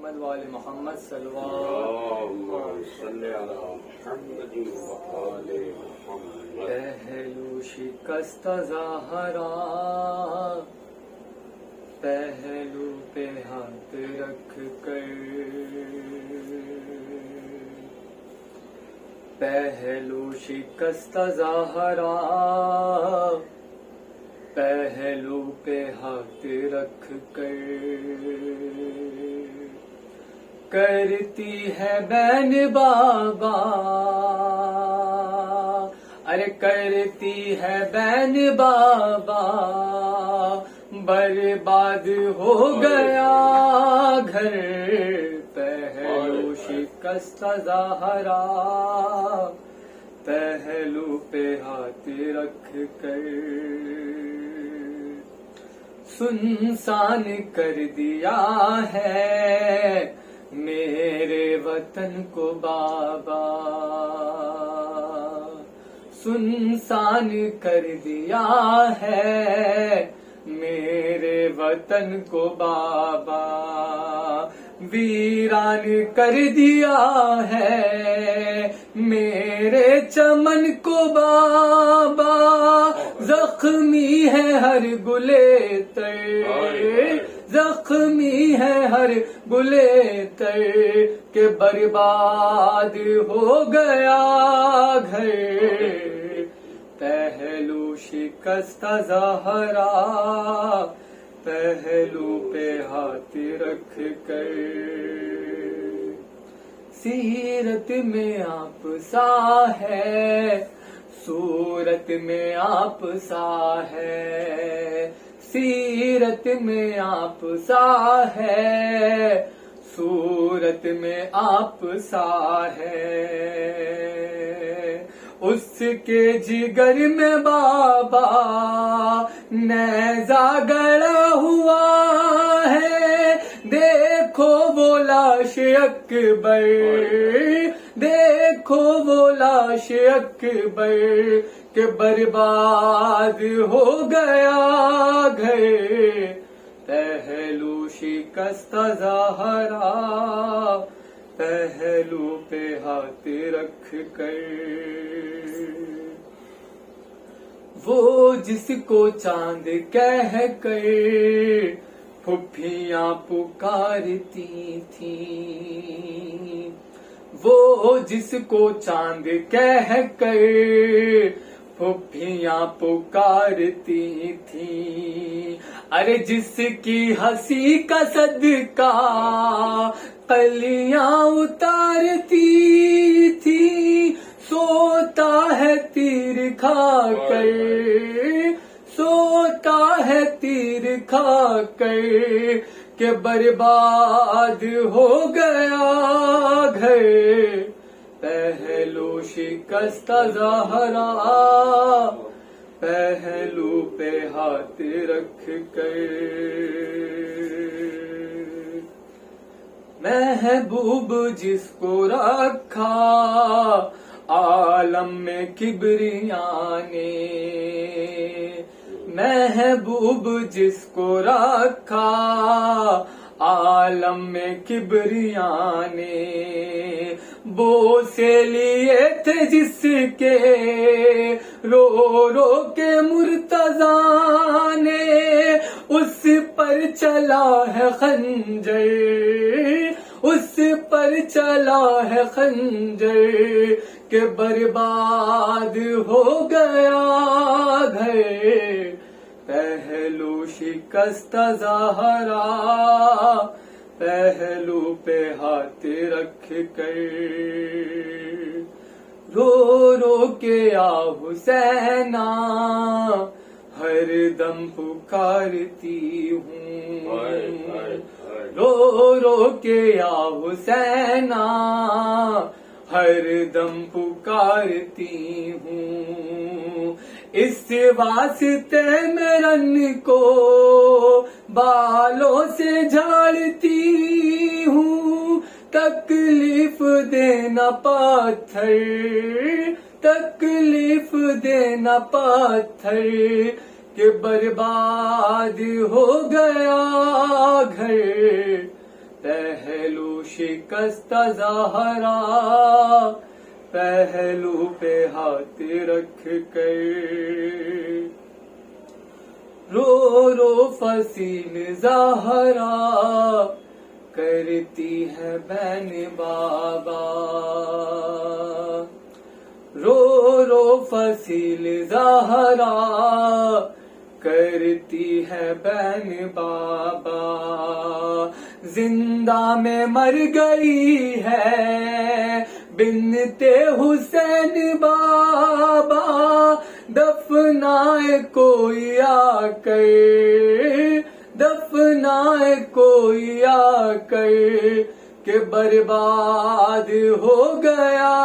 محمد وآل محمد صلوات پہلو شکست ظاہرا پہلو پہ ہاتھ رکھ کر پہلو شکست ظاہرا پہلو پہ ہاتھ رکھ کر کرتی ہے بین بابا ارے کرتی ہے بین بابا برباد ہو گیا گھر پہلو شکست ظاہرا پہلو پہ ہاتھ رکھ کر سنسان کر دیا ہے میرے وطن کو بابا سنسان کر دیا ہے میرے وطن کو بابا ویران کر دیا ہے میرے چمن کو بابا زخمی ہے ہر گلے تر زخمی ہے ہر گلے تر کہ برباد ہو گیا گھر پہلو شکست ظاہرا پہلو پہ ہاتھ رکھ کر سیرت میں آپ سا ہے صورت میں آپ سا ہے سیرت میں آپ سا ہے صورت میں آپ سا ہے اس کے جگر میں بابا نیزہ گڑا ہوا ہے دیکھو وہ لاش اکبر دیکھو وہ لاش اکبر کہ برباد ہو گیا گھر پہلو شکست ظاہرا پہلو پہ ہاتھ رکھ کر وہ جس کو چاند کہہ کر پھپھیاں پکارتی تھیں وہ جس کو چاند کہہ کر پھپھیاں پکارتی تھیں ارے جس کی ہنسی کا صدقہ کلیاں اتارتی تھی سوتا ہے تیر کھا کر سوتا ہے تیر کھا کر کہ برباد ہو گیا گھر پہلو شکست ظاہرا پہلو پہ ہاتھ رکھ کر محبوب جس کو رکھا عالم میں کبریاں نے محبوب جس کو رکھا عالم میں کبریاں نے بوسے لیے تھے جس کے رو رو کے مرتضیٰ نے اس پر چلا ہے خنجر اس پر چلا ہے خنجر کہ برباد ہو گیا گھر پہلو شکست ظاہرا پہلو پہ ہاتھ رکھ کر رو رو کے آ حسینا ہر دم پکارتی ہوں رو رو کے آ حسینا ہر دم پکارتی ہوں اس واسطے میں رن کو بالوں سے جھاڑتی ہوں تکلیف دینا پاتھر تکلیف دینا پاتھر کہ برباد ہو گیا گھر پہلو شکست زہرا پہلو پہ ہاتھ رکھ کر، رو رو فصیل زہرا کرتی ہے بین بابا، رو رو فصیل زہرا کرتی ہے بین بابا، زندہ میں مر گئی ہے بنتے حسین بابا، دفنائے کوئی آ کر، دفنائے کوئی آ کر، کہ برباد ہو گیا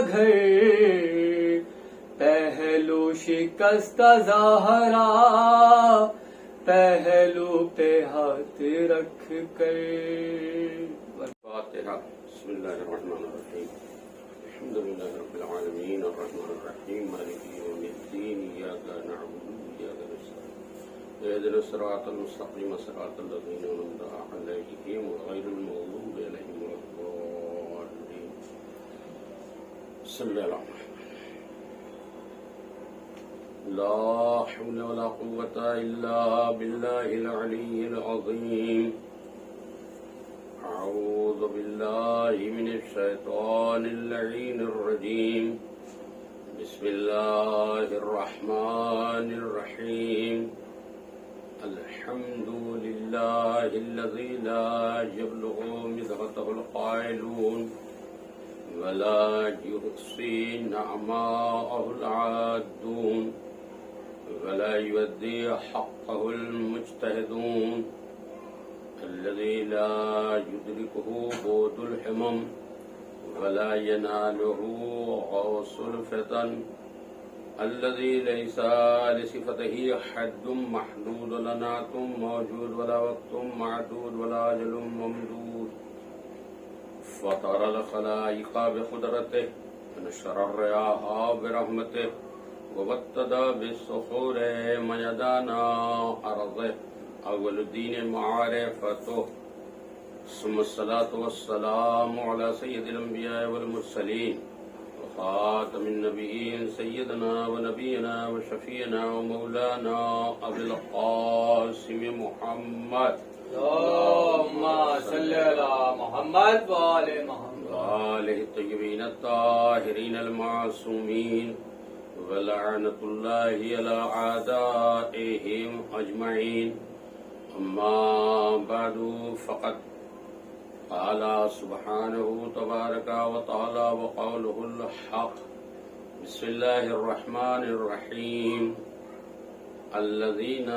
گھر، پہلو شکست زہرا پہلو پہ ہاتھ رکھ کر۔ فاتحہ۔ بسم اللہ الرحمن الرحیم، الحمد للہ رب العالمین، الرحمن الرحیم، مالک یوم الدین، ایاک نعبد و ایاک نستعین، اہدنا الصراط المستقیم، صراط الذین انعمت علیہم غیر المغضوب علیہم ولا الضالین۔ صلی اللہ علیہ وسلم۔ لا حول ولا قوة الا باللہ العلی العظیم۔ اعوذ باللہ من الشیطان اللعین الرجیم، بسم اللہ الرحمن الرحیم، الحمد للہ الذی لا یبلغ مدحتہ القائلون ولا یحصی نعماءہ العادون ولا یؤدی حقہ المجتہدون، الذي لا يدركه بعد الحمم ولا يناله غوص الفتن، الذي ليس لصفته حد محدود ولا نعت موجود ولا وقت معدود ولا أجل ممدود، فطر الخلائق بقدرته ونشر الرياح برحمته وابتدى بالصخور ميدانا أرضه، اول الدین معرفتہ، ثم الصلاة والسلام على سید الانبیاء والمرسلین وخاتم النبیین سیدنا ونبینا وشفینا ومولانا ابی القاسم محمد، اللہم صلی علی محمد وآل محمد، وآلہ الطیبین الطاہرین المعصومین، ولعنۃ اللہ علی اعدائہم اجمعین۔ اما بعد فقد قال سبحانه تبارك وتعالى وقوله الحق، بسم الله الرحمن الرحيم، الذين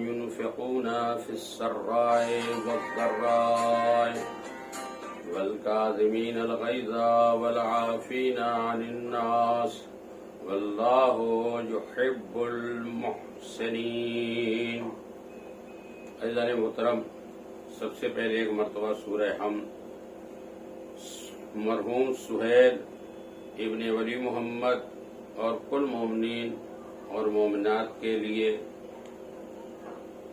ينفقون في السراء والضراء والكاظمين الغيظ والعافين عن الناس والله يحب المحسنين۔ عزیزان محترم، سب سے پہلے ایک مرتبہ سورہ حمد مرحوم سہیل ابن ولی محمد اور کل مومنین اور مومنات کے لیے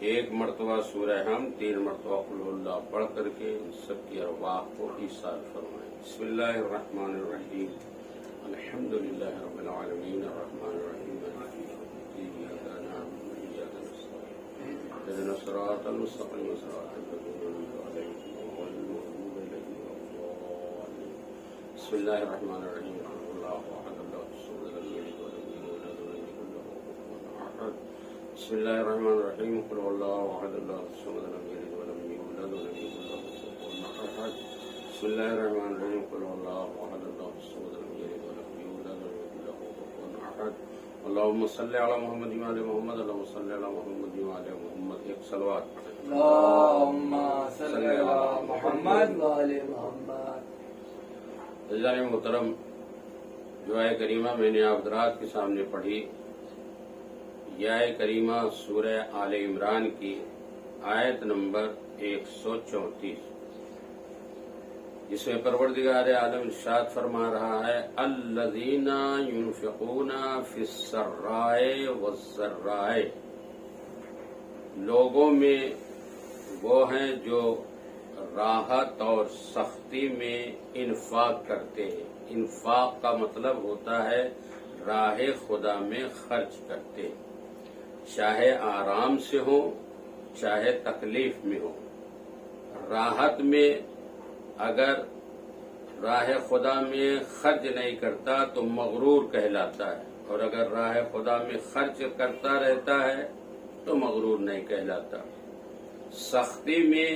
ایک مرتبہ سورہ حمد، 3 مرتبہ قل اللہ پڑھ کر کے ان سب کی ارواح کو ایصال فرمائیں۔ بسم اللہ الرحمن الرحیم، الحمد للہ رب العالمین، الرحمن الرحیم، مالک یوم الدین، ایاک نعبد و ایاک نستعین، اهدنا الصراط المستقیم، صراط الذین انعمت علیہم غیر المغضوب علیہم ولا الضالین۔ بسم اللہ الرحمن الرحیم، قل اللہ احد اللہ الصمد لم یلد ولم یولد ولم یکن له کفوا احد۔ بسم اللہ الرحمن الرحیم، قل اللہ احد اللہ الصمد لم یلد ولم یولد ولم یکن له کفوا احد۔ بسم اللہ الرحمن الرحیم، قل اللہ احد اللہ الصمد لم یلد ولم یولد ولم یکن له کفوا احد۔ اللهم صل على محمد وعلى محمد، اللهم صل على محمد وعلى محمد۔ ایک صلوات پڑھیں۔ اللہم صلی علی محمد وآل محمد۔ عزیزان محترم، جو آیہ کریمہ میں نے آپ حضرات کے سامنے پڑھی، یہ آیہ کریمہ سورہ آل عمران کی آیت نمبر 134، جس میں پروردگار عالم ارشاد فرما رہا ہے، الذین ينفقون فی السراء والضراء، لوگوں میں وہ ہیں جو راحت اور سختی میں انفاق کرتے ہیں. انفاق کا مطلب ہوتا ہے راہ خدا میں خرچ کرتے ہیں، چاہے آرام سے ہو چاہے تکلیف میں ہو. راحت میں اگر راہ خدا میں خرچ نہیں کرتا تو مغرور کہلاتا ہے، اور اگر راہ خدا میں خرچ کرتا رہتا ہے تو مغرور نہیں کہلاتا. سختی میں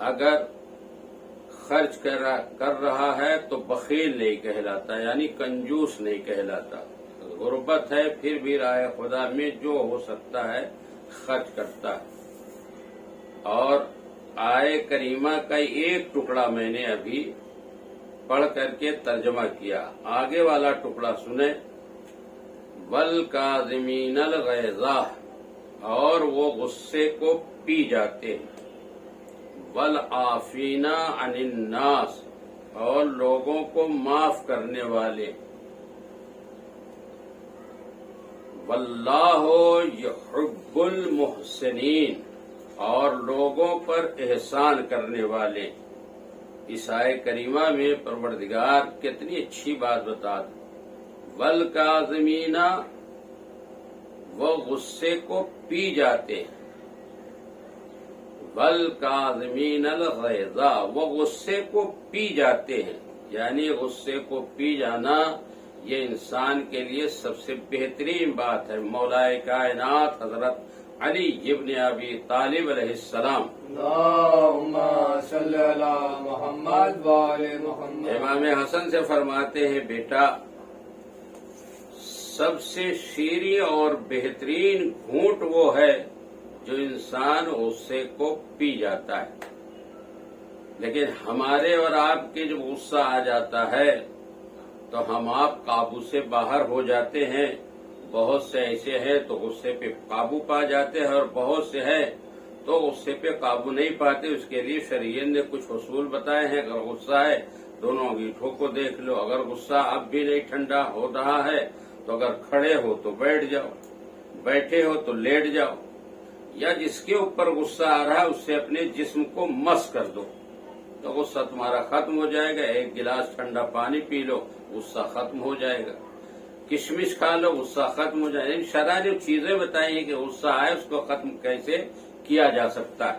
اگر خرچ کر رہا ہے تو بخیل نہیں کہلاتا، یعنی کنجوس نہیں کہلاتا. غربت ہے پھر بھی راہ خدا میں جو ہو سکتا ہے خرچ کرتا ہے. اور آیے کریمہ کا ایک ٹکڑا میں نے ابھی پڑھ کر کے ترجمہ کیا. آگے والا ٹکڑا سنیں. وَالْكَاظِمِينَ الْغَيْظَ، اور وہ غصے کو پی جاتے ہیں. وَالْعَافِينَ عَنِ النَّاسِ، اور لوگوں کو معاف کرنے والے. وَاللَّهُ يُحِبُّ الْمُحْسِنِينَ، اور لوگوں پر احسان کرنے والے. اس آیے کریمہ میں پروردگار کتنی اچھی بات بتا دی. وَالْكَاظِمِينَ، وہ غصے کو پی جاتے ہیں. وَالْكَاظِمِينَ الْغَيْظَ، وہ غصے کو پی جاتے ہیں. یعنی غصے کو پی جانا یہ انسان کے لیے سب سے بہترین بات ہے. مولا کائنات حضرت علی ابن ابی طالب علیہ السلام، اللہم صلی علی محمد وآل محمد، امام حسن سے فرماتے ہیں بیٹا سب سے شیریں اور بہترین گھونٹ وہ ہے جو انسان غصے کو پی جاتا ہے. لیکن ہمارے اور آپ کے جب غصہ آ جاتا ہے تو ہم آپ قابو سے باہر ہو جاتے ہیں. بہت سے ایسے ہیں تو غصے پہ قابو پا جاتے ہیں، اور بہت سے ہیں تو غصے پہ قابو نہیں پاتے. اس کے لیے شریعت نے کچھ اصول بتائے ہیں. اگر غصہ ہے دونوں انگیٹھوں کو دیکھ لو. اگر غصہ اب بھی نہیں ٹھنڈا ہو رہا ہے تو اگر کھڑے ہو تو بیٹھ جاؤ، بیٹھے ہو تو لیٹ جاؤ، یا جس کے اوپر غصہ آ رہا ہے اس سے اپنے جسم کو مس کر دو تو غصہ تمہارا ختم ہو جائے گا. ایک گلاس ٹھنڈا پانی پی لو، غصہ ختم ہو جائے گا. کشمش کھا لو، غصہ ختم ہو جائے گا. شرع نے چیزیں بتائی ہیں کہ غصہ آئے اس کو ختم کیسے کیا جا سکتا ہے.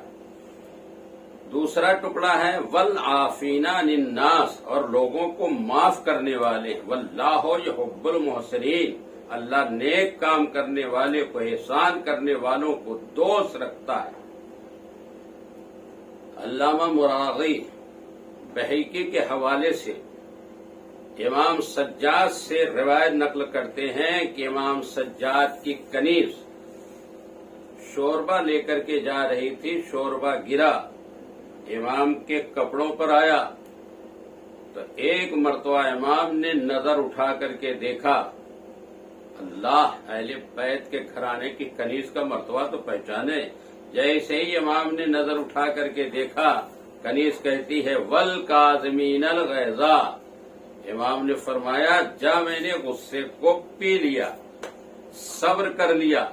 دوسرا ٹکڑا ہے وَالْعَافِينَ عَنِ النَّاسِ، اور لوگوں کو معاف کرنے والے. وَاللَّهُ يُحِبُّ الْمُحْسِنِينَ، اللہ نیک کام کرنے والے کو، احسان کرنے والوں کو دوست رکھتا ہے. علامہ مراغی بحیقی کے حوالے سے امام سجاد سے روایت نقل کرتے ہیں کہ امام سجاد کی کنیز شوربہ لے کر کے جا رہی تھی. شوربہ گرا، امام کے کپڑوں پر آیا تو ایک مرتبہ امام نے نظر اٹھا کر کے دیکھا. اللہ، اہل بیت کے گھرانے کی کنیز کا مرتبہ تو پہچانے. جیسے ہی امام نے نظر اٹھا کر کے دیکھا، کنیز کہتی ہے وَالْكَاظِمِينَ الْغَيْظَ. امام نے فرمایا جا میں نے غصے کو پی لیا، صبر کر لیا.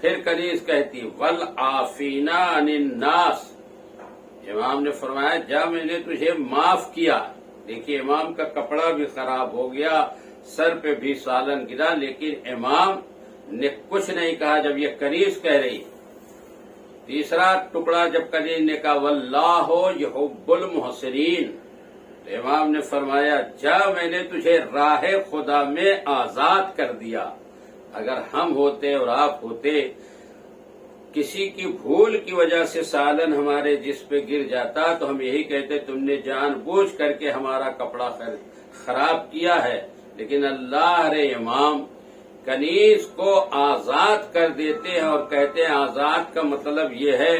پھر کنیز کہتی وَالْعَافِينَ عَنِ النَّاسِ. امام نے فرمایا جا میں نے تجھے معاف کیا. دیکھیے امام کا کپڑا بھی خراب ہو گیا، سر پہ بھی سالن گرا، لیکن امام نے کچھ نہیں کہا جب یہ کنیز کہہ رہی. تیسرا ٹکڑا جب کنیز نے کہا وَاللَّهُ يُحِبُّ الْمُحْسِنِينَ، تو امام نے فرمایا جا میں نے تجھے راہ خدا میں آزاد کر دیا. اگر ہم ہوتے اور آپ ہوتے، کسی کی بھول کی وجہ سے سالن ہمارے جس پہ گر جاتا تو ہم یہی کہتے تم نے جان بوجھ کر کے ہمارا کپڑا خراب کیا ہے. لیکن اللہ رے امام کنیز کو آزاد کر دیتے ہیں اور کہتے ہیں آزاد کا مطلب یہ ہے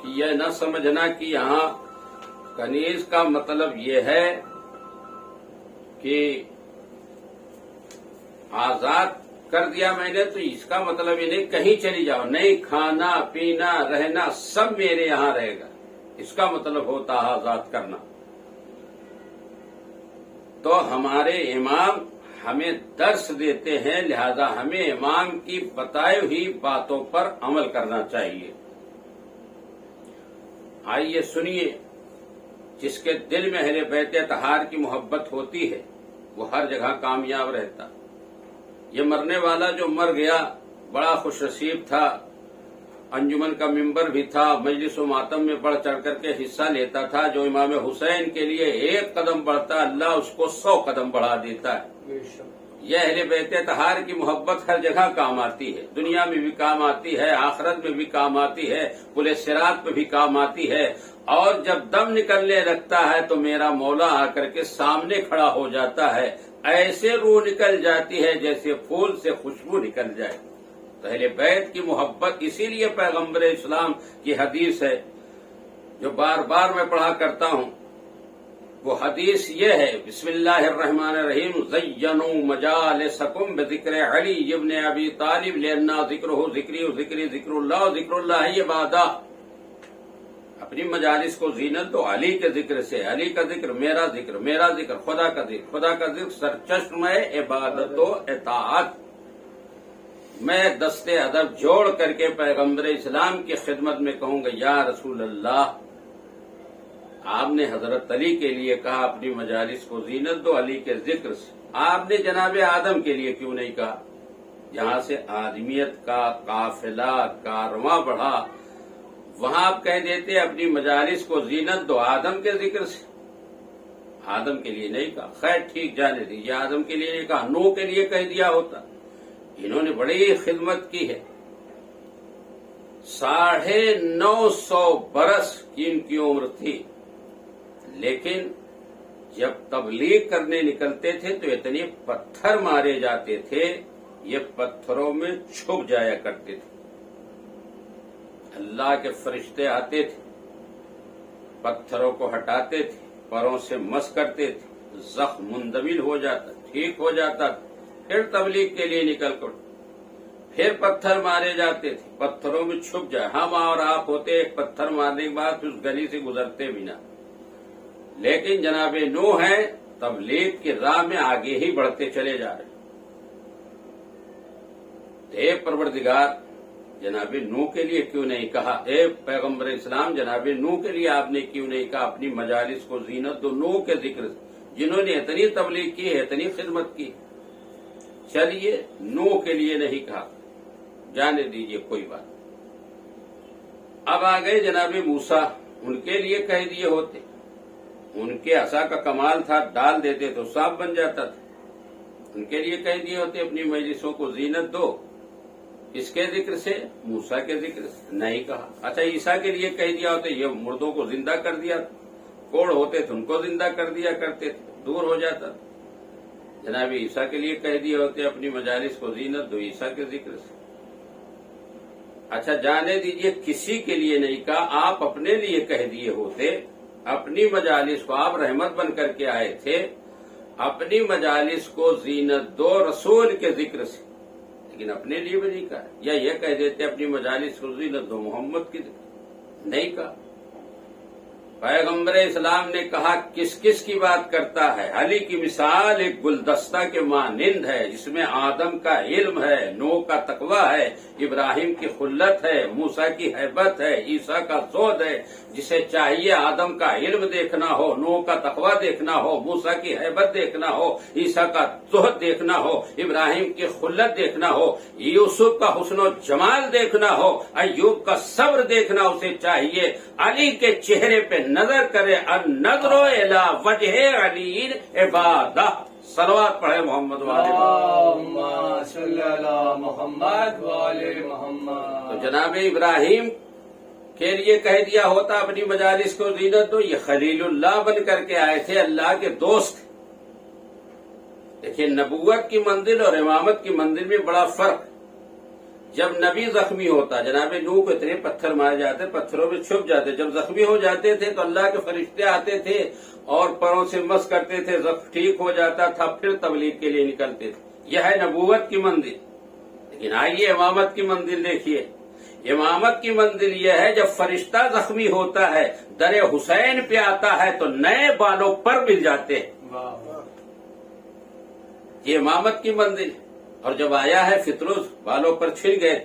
کہ یہ نہ سمجھنا کہ یہاں کنیز کا مطلب یہ ہے کہ آزاد کر دیا میں نے تو اس کا مطلب یہ نہیں کہیں چلی جاؤ، نہیں، کھانا پینا رہنا سب میرے یہاں رہے گا. اس کا مطلب ہوتا آزاد کرنا. تو ہمارے امام ہمیں درس دیتے ہیں، لہذا ہمیں امام کی بتائی ہوئی باتوں پر عمل کرنا چاہیے. آئیے سنیے، جس کے دل میں اہل بیت اطہار کی محبت ہوتی ہے وہ ہر جگہ کامیاب رہتا۔ یہ مرنے والا جو مر گیا بڑا خوش نصیب تھا، انجمن کا ممبر بھی تھا، مجلس و ماتم میں بڑھ چڑھ کر کے حصہ لیتا تھا۔ جو امام حسین کے لیے 1 قدم بڑھتا اللہ اس کو 100 قدم بڑھا دیتا ہے۔ یہ اہل بیت اطہار کی محبت ہر جگہ کام آتی ہے، دنیا میں بھی کام آتی ہے، آخرت میں بھی کام آتی ہے، پل صراط پہ بھی کام آتی ہے، اور جب دم نکلنے لگتا ہے تو میرا مولا آ کر کے سامنے کھڑا ہو جاتا ہے، ایسے روح نکل جاتی ہے جیسے پھول سے خوشبو نکل جائے۔ تو اہل بیت کی محبت اسی لیے پیغمبر اسلام کی حدیث ہے جو بار بار میں پڑھا کرتا ہوں۔ وہ حدیث یہ ہے، بسم اللہ الرحمن الرحیم، زینوا مجالسکم بذکر علی ابن ابی طالب لأن ذکرہ ذکری و ذکری ذکر اللہ ذکر اللہ عبادہ۔ اپنی مجالس کو زینت دو علی کے ذکر سے، علی کا ذکر، میرا ذکر، میرا ذکر، خدا کا ذکر، خدا کا ذکر سرچشمہ عبادت و اطاعت۔ میں دست ادب جوڑ کر کے پیغمبر اسلام کی خدمت میں کہوں گا، یا رسول اللہ، آپ نے حضرت علی کے لیے کہا اپنی مجالس کو زینت دو علی کے ذکر سے، آپ نے جناب آدم کے لیے کیوں نہیں کہا؟ جہاں سے آدمیت کا قافلہ کارواں بڑھا وہاں آپ کہہ دیتے اپنی مجالس کو زینت دو آدم کے ذکر سے، آدم کے لیے نہیں کہا۔ خیر ٹھیک، جانے دیجیے، آدم کے لیے نہیں کہا، نوح کے لیے کہہ دیا ہوتا۔ انہوں نے بڑی خدمت کی ہے، 950 برس کی ان کی عمر تھی، لیکن جب تبلیغ کرنے نکلتے تھے تو اتنے پتھر مارے جاتے تھے، یہ پتھروں میں چھپ جایا کرتے تھے۔ اللہ کے فرشتے آتے تھے، پتھروں کو ہٹاتے تھے، پروں سے مس کرتے تھے، زخم مندمل ہو جاتا، ٹھیک ہو جاتا، پھر تبلیغ کے لیے نکل کر پھر پتھر مارے جاتے تھے، پتھروں میں چھپ جائے۔ ہم اور آپ ہوتے ایک پتھر مارنے کے بعد اس گلی سے گزرتے بھی نہ، لیکن جناب نوح ہیں تبلیغ کی راہ میں آگے ہی بڑھتے چلے جا رہے۔ اے پروردگار، جناب نوح کے لیے کیوں نہیں کہا؟ اے پیغمبر اسلام، جناب نوح کے لیے آپ نے کیوں نہیں کہا اپنی مجالس کو زینت دو نوح کے ذکر سے، جنہوں نے اتنی تبلیغ کی ہے، اتنی خدمت کی؟ چلیے، نوح کے لیے نہیں کہا، جانے دیجیے، کوئی بات۔ اب آ گئے جناب موسیٰ، ان کے لیے کہہ دیے ہوتے، ان کے عصا کا کمال تھا، ڈال دیتے تو صاف بن جاتا تھا، ان کے لیے کہہ دیے ہوتے اپنی مجلسوں کو زینت دو، اس کے ذکر سے، موسیٰ کے ذکر سے نہیں کہا۔ اچھا، عیسیٰ کے لیے کہہ دیا ہوتے، یہ مردوں کو زندہ کر دیا، کوڑ ہوتے تھے ان کو زندہ کر دیا کرتے تھے، دور ہو جاتا۔ جناب عیسیٰ کے لیے کہہ دیے ہوتے اپنی مجالس کو زینت دو، عیسیٰ کے ذکر سے۔ اچھا، جانے دیجئے، کسی کے لیے نہیں کہا، آپ اپنے لیے کہہ دیے ہوتے اپنی مجالس کو، آپ رحمت بن کر کے آئے تھے، اپنی مجالس کو زینت دو رسول کے ذکر سے، لیکن اپنے لیے بھی نہیں کہا۔ یا یہ کہہ دیتے اپنی مجالس کو زینت دو محمد کی ذکر، نہیں کہا۔ پیغمبر اسلام نے کہا کس کس کی بات کرتا ہے؟ علی کی مثال ایک گلدستہ کے مانند ہے، جس میں آدم کا علم ہے، نوح کا تقوی ہے، ابراہیم کی خلت ہے، موسیٰ کی ہیبت ہے، عیسیٰ کا زہد ہے۔ جسے چاہیے آدم کا علم دیکھنا ہو، نوح کا تقوی دیکھنا ہو، موسیٰ کی ہیبت دیکھنا ہو، عیسیٰ کا زہد دیکھنا ہو، ابراہیم کی خلت دیکھنا ہو، یوسف کا حسن و جمال دیکھنا ہو، ایوب کا صبر دیکھنا اسے چاہیے، علی کے چہرے پہ نظر کرے، النظر الی وجہ علی عبادہ۔ صلوات پڑھے محمد والے صلی اللہ محمد والے محمد۔ تو جناب ابراہیم کے لیے کہہ دیا ہوتا اپنی مجالس کو زینت دو، یہ خلیل اللہ بن کر کے آئے تھے، اللہ کے دوست۔ دیکھیے، نبوت کی منزل اور امامت کی منزل میں بڑا فرق۔ جب نبی زخمی ہوتا، جناب نوح کو اتنے پتھر مارے جاتے، پتھروں میں چھپ جاتے، جب زخمی ہو جاتے تھے تو اللہ کے فرشتے آتے تھے اور پروں سے مس کرتے تھے، زخم ٹھیک ہو جاتا تھا، پھر تبلیغ کے لیے نکلتے تھے۔ یہ ہے نبوت کی منزل۔ لیکن آئیے امامت کی منزل دیکھیے۔ امامت کی منزل یہ ہے، جب فرشتہ زخمی ہوتا ہے، در حسین پہ آتا ہے تو نئے بالوں پر مل جاتے ہیں۔ یہ امامت کی منزل ہے۔ اور جب آیا ہے فطروس، بالوں پر چھل گئے۔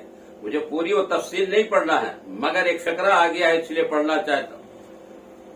مجھے پوری وہ تفصیل نہیں پڑھنا ہے، مگر ایک فقرہ آ گیا ہے اس لیے پڑھنا چاہتا ہوں۔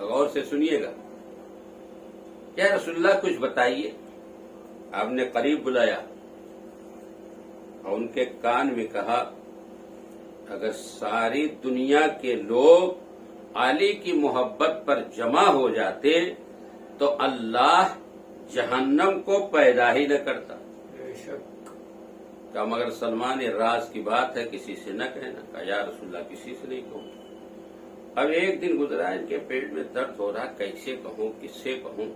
غور سے سنیے گا. کیا رسول اللہ کچھ بتائیے. آپ نے قریب بلایا اور ان کے کان میں کہا اگر ساری دنیا کے لوگ علی کی محبت پر جمع ہو جاتے تو اللہ جہنم کو پیدا ہی نہ کرتا. بے شک. کہا مگر سلمان یہ راز کی بات ہے کسی سے نہ کہنا. کہا یا رسول اللہ کسی سے نہیں کہوں. اب ایک دن گزرا ان کے پیٹ میں درد ہو رہا کیسے کہوں کس سے کہوں.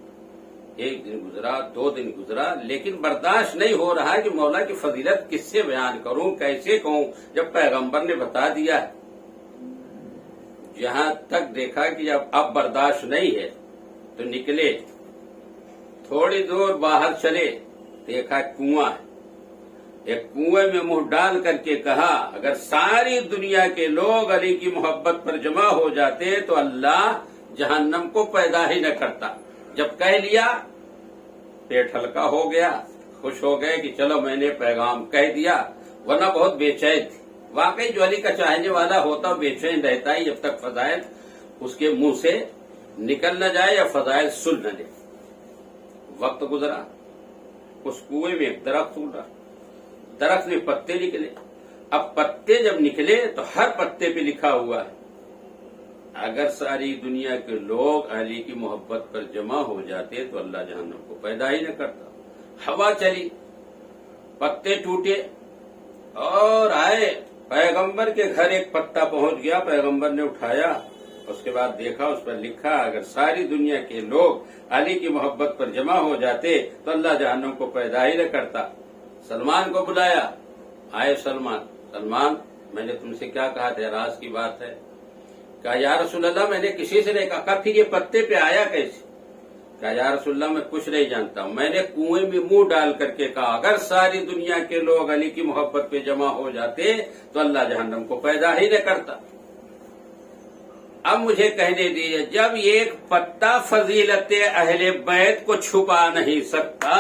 ایک دن گزرا 2 دن گزرا لیکن برداشت نہیں ہو رہا کہ مولا کی فضیلت کس سے بیان کروں کیسے کہوں جب پیغمبر نے بتا دیا ہے. جہاں تک دیکھا کہ جب اب برداشت نہیں ہے تو نکلے. تھوڑی دور باہر چلے دیکھا کنواں ہے. ایک کنویں میں منہ ڈال کر کے کہا اگر ساری دنیا کے لوگ علی کی محبت پر جمع ہو جاتے تو اللہ جہنم کو پیدا ہی نہ کرتا. جب کہہ لیا پیٹ ہلکا ہو گیا خوش ہو گئے کہ چلو میں نے پیغام کہہ دیا. ورنہ بہت بے چین تھی. واقعی جو علی کا چاہنے والا ہوتا بے چین رہتا ہی جب تک فضائل اس کے منہ سے نکل نہ جائے یا فضائل سن نہ لے. وقت گزرا اس کنویں میں ایک درخت اگا. درخت میں پتے نکلے. اب پتے جب نکلے تو ہر پتے پہ لکھا ہوا ہے اگر ساری دنیا کے لوگ علی کی محبت پر جمع ہو جاتے تو اللہ جہنم کو پیدا ہی نہ کرتا. ہوا چلی پتے ٹوٹے اور آئے. پیغمبر کے گھر ایک پتا پہنچ گیا. پیغمبر نے اٹھایا اس کے بعد دیکھا اس پر لکھا اگر ساری دنیا کے لوگ علی کی محبت پر جمع ہو جاتے تو اللہ جہنم کو پیدا ہی نہ کرتا. سلمان کو بلایا. آئے سلمان میں نے تم سے کیا کہا تھا راز کی بات ہے. کہا یا رسول اللہ میں نے کسی سے نہیں کہا. پھر یہ پتے پہ آیا کیسے. کہا یا رسول اللہ میں کچھ نہیں جانتا. میں نے کنویں میں منہ ڈال کر کے کہا اگر ساری دنیا کے لوگ علی کی محبت پہ جمع ہو جاتے تو اللہ جہنم کو پیدا ہی نہ کرتا. اب مجھے کہنے دیجیے جب ایک پتا فضیلت اہل بیت کو چھپا نہیں سکتا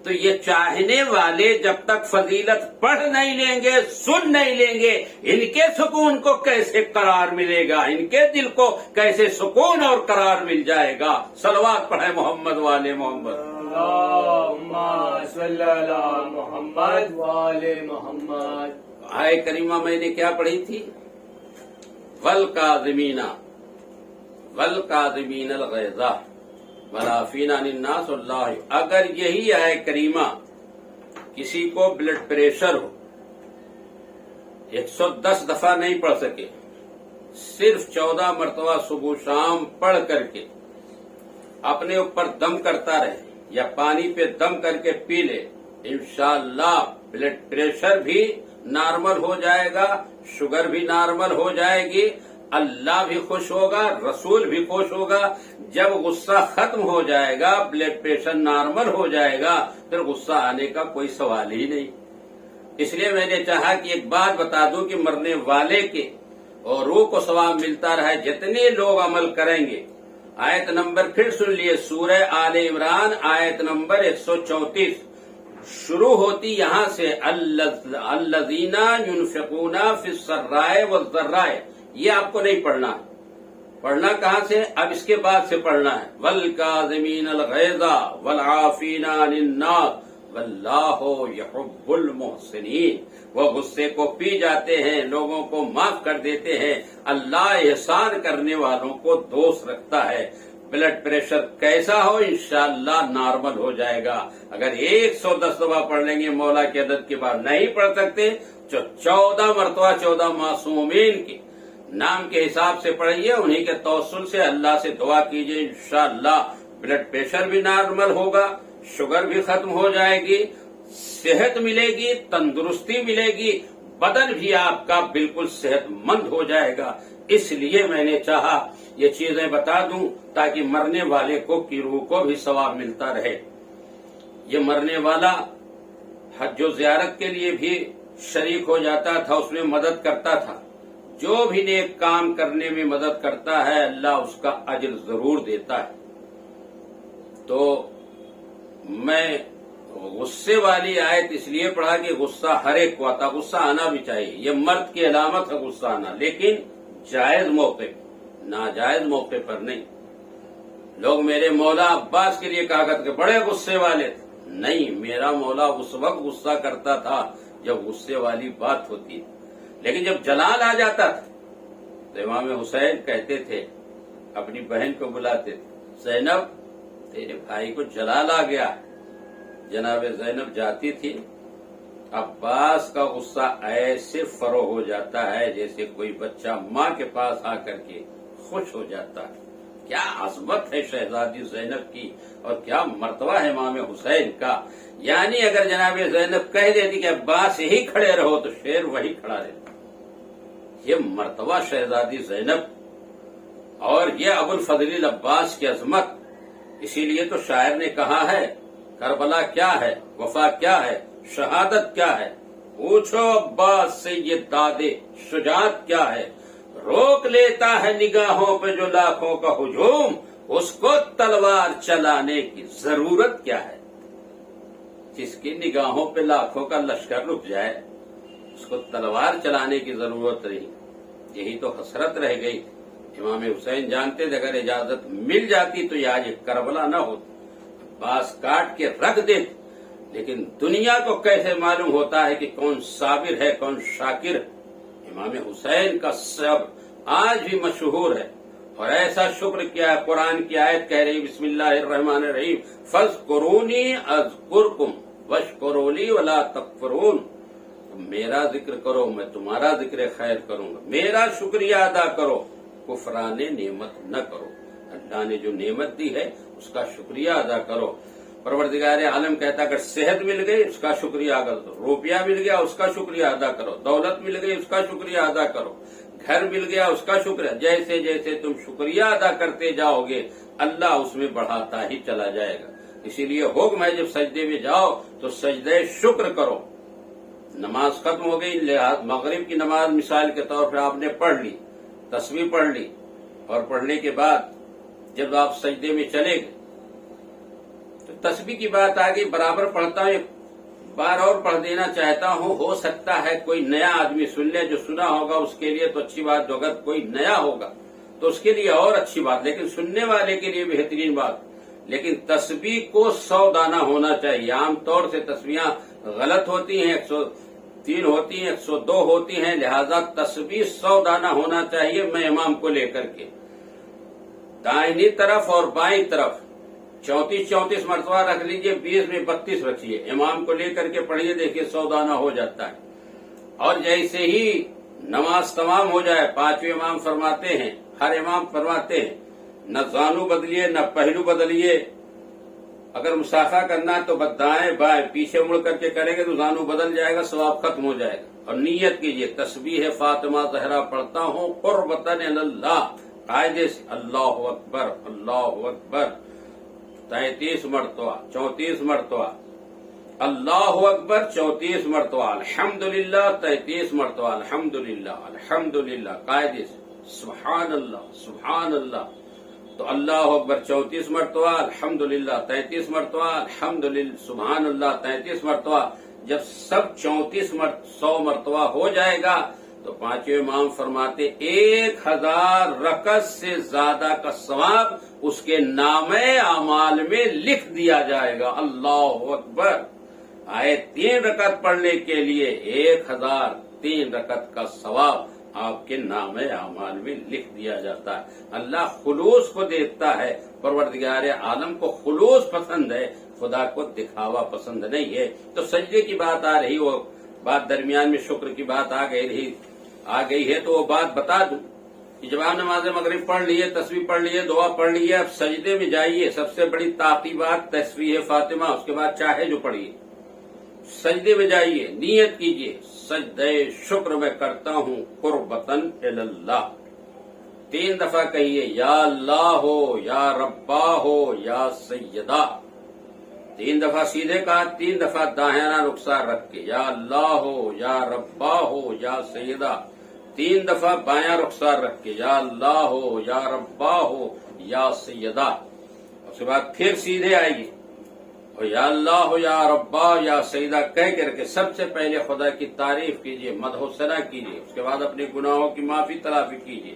تو یہ چاہنے والے جب تک فضیلت پڑھ نہیں لیں گے سن نہیں لیں گے ان کے سکون کو کیسے قرار ملے گا. ان کے دل کو کیسے سکون اور قرار مل جائے گا. صلوات پڑھے محمد والے محمد. اللہم صلی علی محمد والے محمد. آئے کریمہ میں نے کیا پڑھی تھی والکاظمین الغیظ والعافین عن الناس اللہ. اگر یہی آئے کریمہ کسی کو بلڈ پریشر ہو 110 دفعہ نہیں پڑھ سکے صرف 14 مرتبہ صبح شام پڑھ کر کے اپنے اوپر دم کرتا رہے یا پانی پہ دم کر کے پی لے انشاءاللہ بلڈ پریشر بھی نارمل ہو جائے گا شوگر بھی نارمل ہو جائے گی. اللہ بھی خوش ہوگا رسول بھی خوش ہوگا. جب غصہ ختم ہو جائے گا بلڈ پریشر نارمل ہو جائے گا پھر غصہ آنے کا کوئی سوال ہی نہیں. اس لیے میں نے چاہا کہ ایک بات بتا دوں کہ مرنے والے کے اور روح کو ثواب ملتا رہے جتنے لوگ عمل کریں گے. آیت نمبر پھر سن لیے سورہ آل عمران آیت نمبر 134 شروع ہوتی یہاں سے الذین ينفقون فی السراء والضراء. یہ آپ کو نہیں پڑھنا ہے. پڑھنا کہاں سے اب اس کے بعد سے پڑھنا ہے والکاظمین الغیظ والعافین عن الناس واللہ یحب المحسنین. وہ غصے کو پی جاتے ہیں لوگوں کو معاف کر دیتے ہیں. اللہ احسان کرنے والوں کو دوست رکھتا ہے. بلڈ پریشر کیسا ہو انشاءاللہ نارمل ہو جائے گا. اگر 110 دفعہ پڑھ لیں گے مولا کی عدد کے بعد نہیں پڑھ سکتے تو 14 مرتبہ 14 معصومین کے نام کے حساب سے پڑھیے. انہی کے توسل سے اللہ سے دعا کیجیے انشاءاللہ بلڈ پریشر بھی نارمل ہوگا شوگر بھی ختم ہو جائے گی صحت ملے گی تندرستی ملے گی بدن بھی آپ کا بالکل صحت مند ہو جائے گا. اس لیے میں نے چاہا یہ چیزیں بتا دوں تاکہ مرنے والے کو کی روح کو بھی ثواب ملتا رہے. یہ مرنے والا حج و زیارت کے لیے بھی شریک ہو جاتا تھا اس میں مدد کرتا تھا. جو بھی نیک کام کرنے میں مدد کرتا ہے اللہ اس کا اجر ضرور دیتا ہے. تو میں غصے والی آیت اس لیے پڑھا کہ غصہ ہر ایک کو آتا. غصہ آنا بھی چاہیے. یہ مرد کی علامت ہے غصہ آنا لیکن جائز موقع ناجائز موقع پر نہیں. لوگ میرے مولا عباس کے لیے کہا کرتے بڑے غصے والے تھے. نہیں، میرا مولا اس وقت غصہ کرتا تھا جب غصے والی بات ہوتی تھی، لیکن جب جلال آ جاتا تھا تو امام حسین کہتے تھے، اپنی بہن کو بلاتے تھے، زینب تیرے بھائی کو جلال آ گیا. جناب زینب جاتی تھی، عباس کا غصہ ایسے فروغ ہو جاتا ہے جیسے کوئی بچہ ماں کے پاس آ کر کے خوش ہو جاتا ہے. کیا عظمت ہے شہزادی زینب کی اور کیا مرتبہ ہے امام حسین کا. یعنی اگر جناب زینب کہہ دیتی کہ عباس یہی کھڑے رہو تو شیر وہی کھڑا رہتا. یہ مرتبہ شہزادی زینب اور یہ ابو الفضل العباس کی عظمت. اسی لیے تو شاعر نے کہا ہے، کربلا کیا ہے، وفا کیا ہے، شہادت کیا ہے، پوچھو عباس سے یہ دادے شجاعت کیا ہے. روک لیتا ہے نگاہوں پہ جو لاکھوں کا ہجوم، اس کو تلوار چلانے کی ضرورت کیا ہے. جس کی نگاہوں پہ لاکھوں کا لشکر رک جائے اس کو تلوار چلانے کی ضرورت نہیں. یہی تو حسرت رہ گئی. امام حسین جانتے تھے اگر اجازت مل جاتی تو آج یہ کربلا نہ ہوتی، عباس کاٹ کے رکھ دیتے. لیکن دنیا کو کیسے معلوم ہوتا ہے کہ کون صابر ہے کون شاکر ہے. امام حسین کا صبر آج بھی مشہور ہے، اور ایسا شکر کیا ہے. قرآن کی آیت کہہ رہی بسم اللہ الرحمن الرحیم فاذکرونی اذکرکم واشکروا لی ولا تکفرون. میرا ذکر کرو میں تمہارا ذکر خیر کروں گا، میرا شکریہ ادا کرو، کفران نعمت نہ کرو. اللہ نے جو نعمت دی ہے اس کا شکریہ ادا کرو. پروردگار عالم کہتا اگر صحت مل گئی اس کا شکریہ ادا کرو، روپیہ مل گیا اس کا شکریہ ادا کرو، دولت مل گئی اس کا شکریہ ادا کرو، گھر مل گیا اس کا شکریہ. جیسے جیسے تم شکریہ ادا کرتے جاؤ گے اللہ اس میں بڑھاتا ہی چلا جائے گا. اسی لیے حکم ہے جب سجدے میں جاؤ تو سجدے شکر کرو. نماز ختم ہو گئی، مغرب کی نماز مثال کے طور پر آپ نے پڑھ لی، تسبیح پڑھ لی، اور پڑھنے کے بعد جب آپ سجدے میں چلے گئے تو تسبیح کی بات آ گئی. برابر پڑھتا ہوں، ایک بار اور پڑھ دینا چاہتا ہوں. ہو سکتا ہے کوئی نیا آدمی سن لے، جو سنا ہوگا اس کے لیے تو اچھی بات، جو اگر کوئی نیا ہوگا تو اس کے لیے اور اچھی بات، لیکن سننے والے کے لیے بہترین بات. لیکن تسبیح کو 100 دانہ ہونا چاہیے. عام طور سے تسبیحاں غلط ہوتی ہیں، 103 ہوتی ہیں، 102 ہوتی ہیں، لہذا تسبیح 100 دانہ ہونا چاہیے. میں امام کو لے کر کے دائنی طرف اور بائیں طرف 34 مرتبہ رکھ لیجئے، 20 میں 32 رکھیے. امام کو لے کر کے پڑھیے، دیکھیے 100 دانہ ہو جاتا ہے. اور جیسے ہی نماز تمام ہو جائے، 5ویں امام فرماتے ہیں، ہر امام فرماتے ہیں نہ زانو بدلیے نہ پہلو بدلیے. اگر مسافہ کرنا تو دائیں بائیں پیچھے مڑ کر کے کریں گے تو زانو بدل جائے گا، ثواب ختم ہو جائے گا. اور نیت کیجئے تسبیح فاطمہ زہرا پڑھتا ہوں قربتاً اللہ، قاعدے سے اللہ اکبر اللہ اکبر 33 مرتبہ، 34 مرتبہ اللہ اکبر، 34 مرتبہ الحمدللہ، 33 مرتبہ الحمدللہ الحمدللہ، قاعدے سے سبحان اللہ سبحان اللہ. تو اللہ اکبر 34 مرتبہ، الحمدللہ 33 مرتبہ، الحمدللہ سبحان اللہ 33 مرتبہ. جب سب 100 مرتبہ ہو جائے گا تو 5ویں امام فرماتے 1000 رکعت سے زیادہ کا ثواب اس کے نامہ اعمال میں لکھ دیا جائے گا. اللہ اکبر. آئے 3 رکعت پڑھنے کے لیے 1003 رکعت کا ثواب آپ کے نامہ اعمال میں لکھ دیا جاتا ہے. اللہ خلوص کو دیکھتا ہے. پروردگار عالم کو خلوص پسند ہے، خدا کو دکھاوا پسند نہیں ہے. تو سجدے کی بات آ رہی، وہ بات درمیان میں شکر کی بات آ گئی ہے تو وہ بات بتا دوں کہ جب آپ نماز مغرب پڑھ لیے، تسبیح پڑھ لیے، دعا پڑھ لیے، اب سجدے میں جائیے. سب سے بڑی تعقیبات تسبیح فاطمہ، اس کے بعد چاہے جو پڑھیے. سجدے میں جائیے، نیت کیجئے سجدے شکر میں کرتا ہوں قربتاً اللہ. 3 دفعہ کہیے یا اللہ ہو یا ربا ہو یا سیدہ. 3 دفعہ سیدھے کہا، 3 دفعہ داہنا رخسار رکھ کے یا اللہ ہو یا ربا ہو یا سیدہ. 3 دفعہ بایاں رخسار رکھ کے یا اللہ ہو یا ربا ہو یا سیدہ. اس کے بعد پھر سیدھے آئیے اور یا اللہ ہو یا ربا یا سیدہ کہہ کے رکھے. سب سے پہلے خدا کی تعریف کیجئے، مدح و ثنا کیجئے. اس کے بعد اپنے گناہوں کی معافی تلافی کیجئے.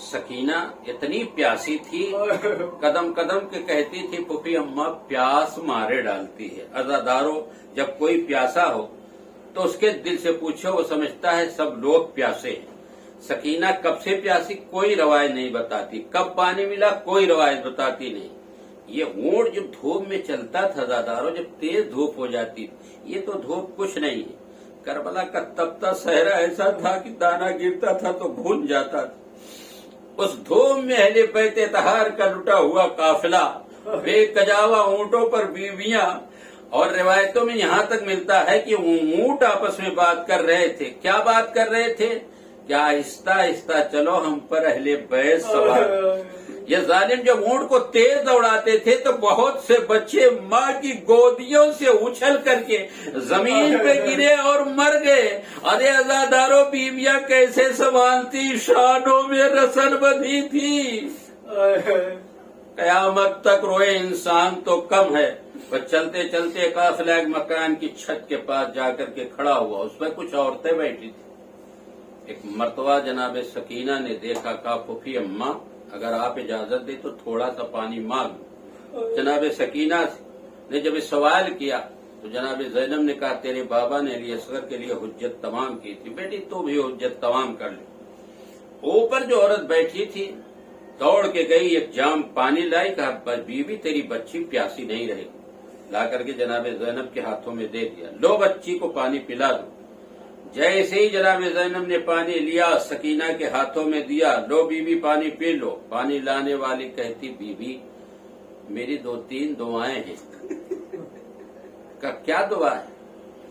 سکینہ اتنی پیاسی تھی، قدم قدم کے کہتی تھی پھوپھی اماں پیاس مارے ڈالتی ہے۔ عزادارو، جب کوئی پیاسا ہو تو اس کے دل سے پوچھو، وہ سمجھتا ہے سب لوگ پیاسے ہیں۔ سکینہ کب سے پیاسی کوئی روایت نہیں بتاتی، کب پانی ملا کوئی روایت بتاتی نہیں۔ یہ اونٹ جو دھوپ میں چلتا تھا عزادارو، جب تیز دھوپ ہو جاتی تھی، یہ تو دھوپ کچھ نہیں ہے، کربلا کا تپتا صحرا ایسا تھا کہ دانا گرتا تھا تو بھون جاتا تھا۔ اس دھوپ میں اہل بیت طہار کا لٹا ہوا قافلہ، بے کجاوا اونٹوں پر بیویاں، اور روایتوں میں یہاں تک ملتا ہے کہ اونٹ آپس میں بات کر رہے تھے۔ کیا بات کر رہے تھے؟ کیا آہستہ آہستہ چلو ہم پر اہل بیت سوار۔ یہ ظالم جب اونٹ کو تیز دوڑاتے تھے تو بہت سے بچے ماں کی گودیوں سے اچھل کر کے زمین پہ گرے اور مر گئے۔ ارے عزادارو، بیویاں کیسے سنبھالتی، شانوں میں رسن بدھی تھی۔ قیامت تک روئے انسان تو کم ہے۔ بس چلتے چلتے قافلہ ایک مکان کی چھت کے پاس جا کر کے کھڑا ہوا، اس پہ کچھ عورتیں بیٹھی تھی۔ ایک مرتبہ جناب سکینہ نے دیکھا، کہا پھوپھی اماں اگر آپ اجازت دیں تو تھوڑا سا پانی مانگ۔ جناب سکینہ نے جب سوال کیا تو جناب زینب نے کہا تیرے بابا نے علی اصغر کے لیے حجت تمام کی تھی، بیٹی تو بھی حجت تمام کر لے۔ اوپر جو عورت بیٹھی تھی دوڑ کے گئی، ایک جام پانی لائی، کہا بیوی تیری بچی پیاسی نہیں رہے گی، لا کر کے جناب زینب کے ہاتھوں میں دے دیا، لو بچی کو پانی پلا دو۔ جیسے ہی جناب زینب نے پانی لیا، سکینہ کے ہاتھوں میں دیا، لو بی بی پانی پی لو۔ پانی لانے والی کہتی بی بی میری 2-3 دعائیں ہیں۔ کہ کیا دعا ہے؟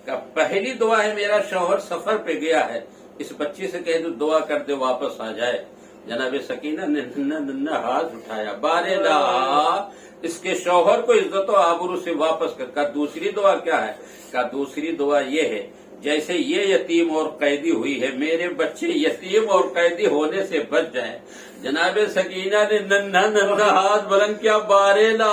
کہ پہلی دعا ہے میرا شوہر سفر پہ گیا ہے، اس بچی سے کہہ دو دعا کر دے واپس آ جائے۔ جناب سکینہ نے ننھا ہاتھ اٹھایا، بارے لا اس کے شوہر کو عزت و آبرو سے واپس کر۔ کہا دوسری دعا کیا ہے؟ کہا دوسری دعا یہ ہے جیسے یہ یتیم اور قیدی ہوئی ہے، میرے بچے یتیم اور قیدی ہونے سے بچ جائیں۔ جناب سکینہ نے ننھا ہاتھ بلند کیا، بارے لا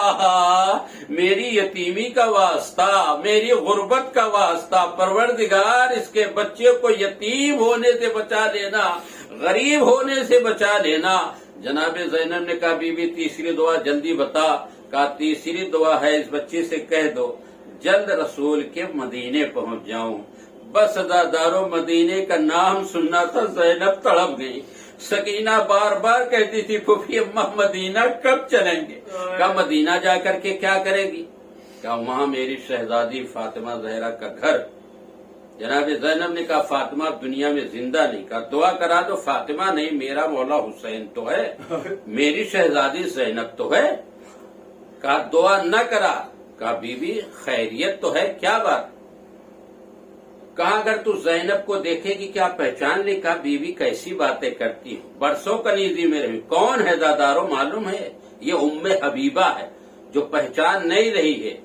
میری یتیمی کا واسطہ، میری غربت کا واسطہ، پروردگار اس کے بچے کو یتیم ہونے سے بچا لینا، غریب ہونے سے بچا لینا۔ جناب زینب نے کہا بی بی تیسری دعا جلدی بتا۔ کہا تیسری دعا ہے اس بچی سے کہہ دو جلد رسول کے مدینے پہنچ جاؤں۔ بس عزادارو، مدینے کا نام سننا تھا، زینب تڑپ گئی۔ سکینہ بار بار کہتی تھی پھوپھی اماں مدینہ کب چلیں گے؟ کہا مدینہ جا کر کے کیا کرے گی؟ کہا وہاں میری شہزادی فاطمہ زہرا کا گھر۔ جناب زینب نے کہا فاطمہ دنیا میں زندہ نہیں۔ کہا دعا کرا دو، فاطمہ نہیں میرا مولا حسین تو ہے، میری شہزادی زینب تو ہے۔ کہا دعا نہ کرا۔ کہا بی بی خیریت تو ہے، کیا بات؟ کہا اگر تو زینب کو دیکھے گی کیا پہچان لے؟ کہا بی بی کیسی باتیں کرتی ہوں، برسوں کنیزی میں رہی، کون ہے زادارو معلوم ہے؟ یہ ام حبیبہ ہے جو پہچان نہیں رہی ہے۔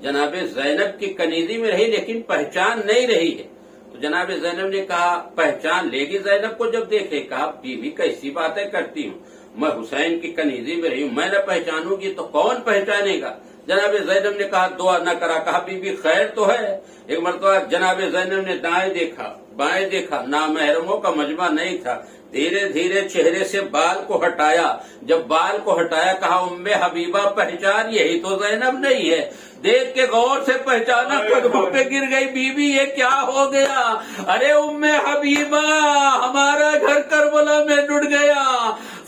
جناب زینب کی کنیزی میں رہی لیکن پہچان نہیں رہی ہے۔ تو جناب زینب نے کہا پہچان لے گی زینب کو جب دیکھے۔ کہا بی بی کیسی باتیں کرتی ہوں، میں حسین کی کنیزی میں رہی ہوں، میں نہ پہچانوں گی تو کون پہچانے گا؟ جناب زینب نے کہا دعا نہ کرا۔ کہا بی بی خیر تو ہے؟ ایک مرتبہ جناب زینب نے دائیں دیکھا بائیں دیکھا، نامحرموں کا مجمع نہیں تھا، دھیرے دھیرے چہرے سے بال کو ہٹایا، جب بال کو ہٹایا کہا ام حبیبہ پہچان یہی تو زینب نہیں ہے؟ دیکھ کے غور سے پہچانا، قدموں پہ گر گئی بی بی یہ کیا ہو گیا؟ ارے ام حبیبہ ہمارا گھر کربلا میں لٹ گیا،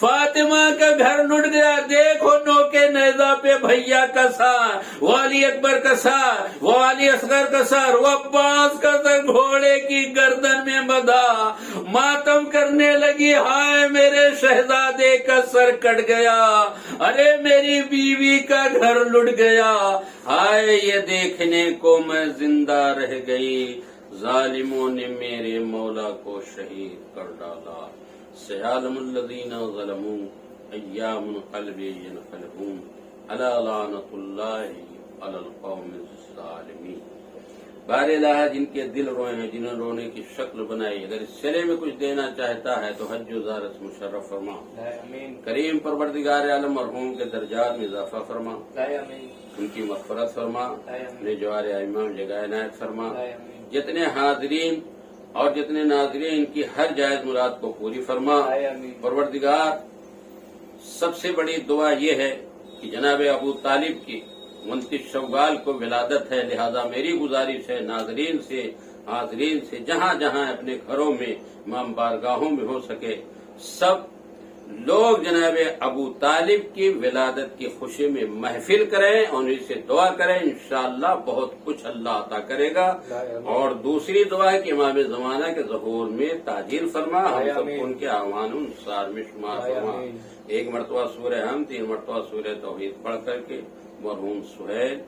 فاطمہ کا گھر لٹ گیا، دیکھو نوکے نیزہ پہ بھیا کا سار، وہ علی اکبر کا سار، وہ علی اصغر کا سار، وہ عباس کا سر گھوڑے کی گردن میں بندھا، ماتم کرنے لگی، ہائے میرے شہزادے کا سر کٹ گیا، ارے میری بیوی کا گھر لٹ گیا، ہائے یہ دیکھنے کو میں زندہ رہ گئی، ظالموں نے میرے مولا کو شہید کر ڈالا، سیعلم الذین ظلموا ایام القلب ینقلبون الا لعنۃ اللہ علی القوم الظالمین۔ بار الہ جن کے دل روئے ہیں، جنہوں نے رونے کی شکل بنائی، اگر اس سلے میں کچھ دینا چاہتا ہے تو حج و زیارت مشرف فرما، کریم پروردگار عالم مرحوم کے درجات میں اضافہ فرما، ان کی مغفرت فرما، اپنے جوار امام جگہ عنایت فرما، جتنے حاضرین اور جتنے ناظرین ان کی ہر جائز مراد کو پوری فرما۔ آمین۔ پروردگار سب سے بڑی دعا یہ ہے کہ جناب ابو طالب کی 29 شوال کو ولادت ہے، لہذا میری گزارش ہے ناظرین سے حاضرین سے جہاں جہاں اپنے گھروں میں امام بارگاہوں میں ہو سکے سب لوگ جناب ابو طالب کی ولادت کی خوشی میں محفل کریں اور ان سے دعا کریں، انشاءاللہ بہت کچھ اللہ عطا کرے گا۔ اور دوسری دعا ہے کہ امام زمانہ کے ظہور میں تاجیل فرما، ہم سب کو ان کے اعوان انصار میں شمار فرما۔ ایک مرتبہ سورہ ہم، 3 مرتبہ سورہ توحید پڑھ کر کے مرحوم سہیل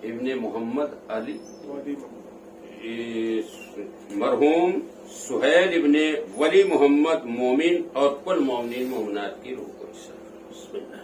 ابن محمد علی مرحوم سہیل ابن ولی محمد مومن اور کل مومنین مومنات کی روح کو بسم اللہ۔